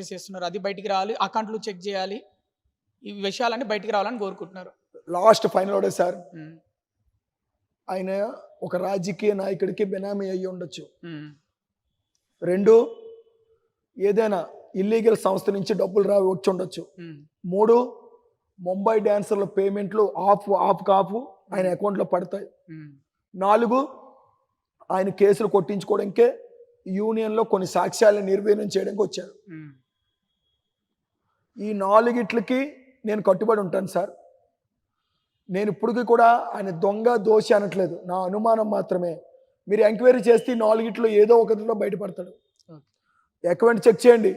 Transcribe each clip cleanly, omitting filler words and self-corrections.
చేస్తున్నారు. అది బయటికి రావాలి. అకౌంట్లు చెక్ చేయాలి. ఈ విషయాలన్నీ బయటికి రావాలని కోరుకుంటున్నారు. లాస్ట్ ఫైనల్ ఒకటే సార్, హ్మ్. ఆయన ఒక రాజకీయ నాయకుడికి బెనామీ అయ్యి ఉండొచ్చు. హ్మ్. 2, ఏదైనా ఇల్లీగల్ సంస్థ నుంచి డబ్బులు వచ్చి ఉండొచ్చు. హ్మ్. 3, ముంబై డాన్సర్ల పేమెంట్లు ఆఫ్ ఆయన అకౌంట్లో పడతాయి. హ్మ్. 4, ఆయన కేసులు కొట్టించుకోవడానికే యూనియన్లో కొన్ని సాక్ష్యాలను నిర్వీర్యం చేయడానికి వచ్చారు. హ్మ్. ఈ 4గిట్లకి నేను కట్టుబడి ఉంటాను సార్. నేను ఇప్పటికీ కూడా ఆయన దొంగ దోషి అనట్లేదు, నా అనుమానం మాత్రమే. మీరు ఎంక్వైరీ చేస్తే 4గిట్లో ఏదో ఒకటిలో బయటపడతాడు. అకౌంట్ చెక్ చేయండి,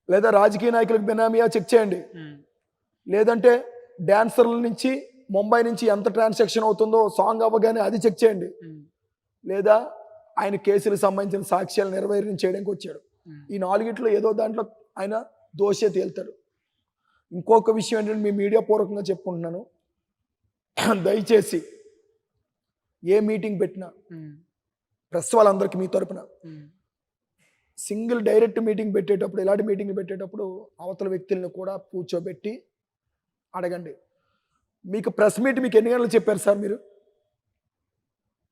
లేదా రాజకీయ నాయకులకు బెనామీయా చెక్ చేయండి, హ్మ్. లేదంటే డాన్సర్ల నుంచి ముంబై నుంచి ఎంత ట్రాన్సాక్షన్ అవుతుందో సాంగ్ అవ్వగానే అది చెక్ చేయండి, హ్మ్. లేదా ఆయన కేసులకు సంబంధించిన సాక్ష్యాలు నిర్వహణ చేయడానికి వచ్చాడు. హ్మ్. ఈ 4గిట్లో ఏదో దాంట్లో ఆయన దోషే తేలుతాడు. ఇంకొక విషయం ఏంటంటే, మీ మీడియా పూర్వకంగా చెప్పుకుంటున్నాను, దయచేసి ఏ మీటింగ్ పెట్టినా హ్మ్. ప్రెస్ వాళ్ళందరికీ మీ తరపున హ్మ్. సింగిల్ డైరెక్ట్ మీటింగ్ పెట్టేటప్పుడు, ఇలాంటి మీటింగ్ పెట్టేటప్పుడు అవతల వ్యక్తులను కూడా కూర్చోబెట్టి అడగండి. మీకు ప్రెస్ మీట్ మీకు ఎన్ని గంటలకు చెప్పారు సార్? మీరు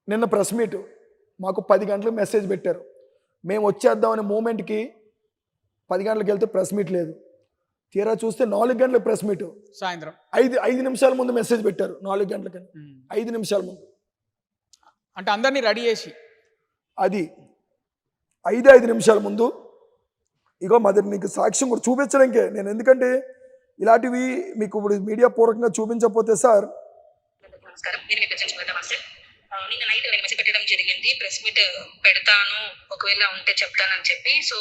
నిన్న ప్రెస్ మీట్ మాకు 10 గంటలకు మెసేజ్ పెట్టారు. మేము వచ్చేద్దామనే మూమెంట్కి 10 గంటలకు వెళ్తే ప్రెస్ మీట్ లేదు. తీరా చూస్తే 4 గంటలకు ప్రెస్ మీట్. సాయంత్రం 5 నిమిషాల ముందు మెసేజ్ పెట్టారు. 4 గంటలకని 5 నిమిషాల ముందు. అంటే అందరినీ రెడీ చేసి అది 5 నిమిషాల ముందు. ఇగో మాది మీకు సాక్ష్యం కూడా చూపించడానికే నేను, ఎందుకంటే ఇలాంటివి మీకు ఇప్పుడు మీడియా పూర్వకంగా చూపించకపోతే సార్. నమస్కారం, నేను మీ ప్రజెంట్ శ్వేత మాస్టర్. నిన్న నైట్ నేను మెసేజ్ పెట్టడం జరిగింది, ప్రెస్ మీట్ పెడతాను ఒకవేళ ఉంటే చెప్తానని చెప్పి. సో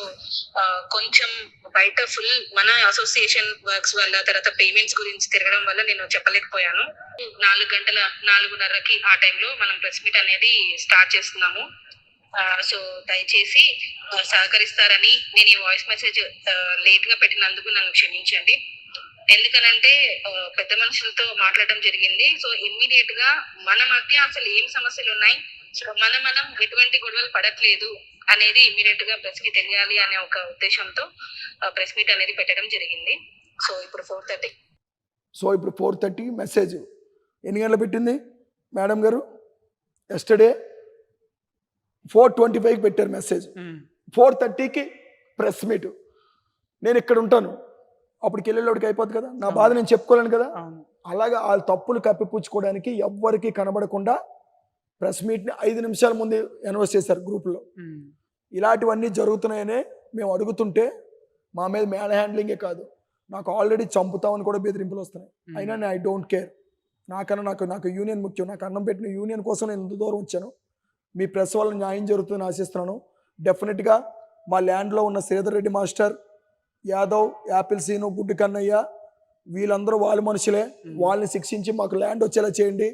కొంచెం బయట ఫుల్ మన అసోసియేషన్ వర్క్స్ వల్ల, తర్వాత పేమెంట్స్ గురించి తిరగడం వల్ల నేను చెప్పలేకపోయాను. 4:30కి ఆ టైంలో మనం ప్రెస్ మీట్ అనేది స్టార్ట్ చేస్తున్నాము. సో దయచేసి సహకరిస్తారని, నేను ఈ వాయిస్ మెసేజ్ లేట్ గా పెట్టినందుకు నన్ను క్షమించండి. ఎందుకనంటే పెద్ద మనుషులతో మాట్లాడడం జరిగింది. సో ఇమ్మీడియట్ గా మన మధ్య అసలు ఏం సమస్యలు ఉన్నాయి, సో మనం ఎటువంటి గొడవలు పడట్లేదు అనేది ఇమ్మీడియట్ గా ప్రెస్ కి తెలియాలి అనే ఒక ఉద్దేశంతో ప్రెస్ మీట్ అనేది పెట్టడం జరిగింది. సో ఇప్పుడు 4:30. సో ఇప్పుడు 4:30 మెసేజ్ ఎన్ని గంటలు పెట్టింది మేడం గారు? ఎస్టర్డే 4:25కి పెట్టారు మెసేజ్. 4:30కి press meet. నేను ఇక్కడ ఉంటాను, అప్పటికి వెళ్ళేలోడికి అయిపోద్ది కదా, నా బాధ నేను చెప్పుకోలేను కదా. అలాగా వాళ్ళ తప్పులు కప్పిపుచ్చుకోవడానికి ఎవ్వరికి కనబడకుండా ప్రెస్ మీట్ని 5 నిమిషాల ముందు అనౌన్స్ చేశారు గ్రూప్లో. ఇలాంటివన్నీ జరుగుతున్నాయనే మేము అడుగుతుంటే మా మీద మ్యాన్ హ్యాండ్లింగే కాదు, నాకు ఆల్రెడీ చంపుతామని కూడా బెదిరింపులు వస్తున్నాయి. అయినా నేను ఐ డోంట్ కేర్. నాకు యూనియన్ ముఖ్యం. నాకు అన్నం పెట్టిన యూనియన్ కోసం నేను ఇంత దూరం వచ్చాను. మీ ప్రెస్ వల్ల న్యాయం జరుగుతుందని ఆశిస్తున్నాను. డెఫినెట్గా మా ల్యాండ్లో ఉన్న శ్రీధర్ రెడ్డి మాస్టర్, యాదవ్, యాపిల్ సీను, గుడ్డు కన్నయ్య, వీళ్ళందరూ వాళ్ళ మనుషులే. వాళ్ళని శిక్షించి మాకు ల్యాండ్ వచ్చేలా చేయండి.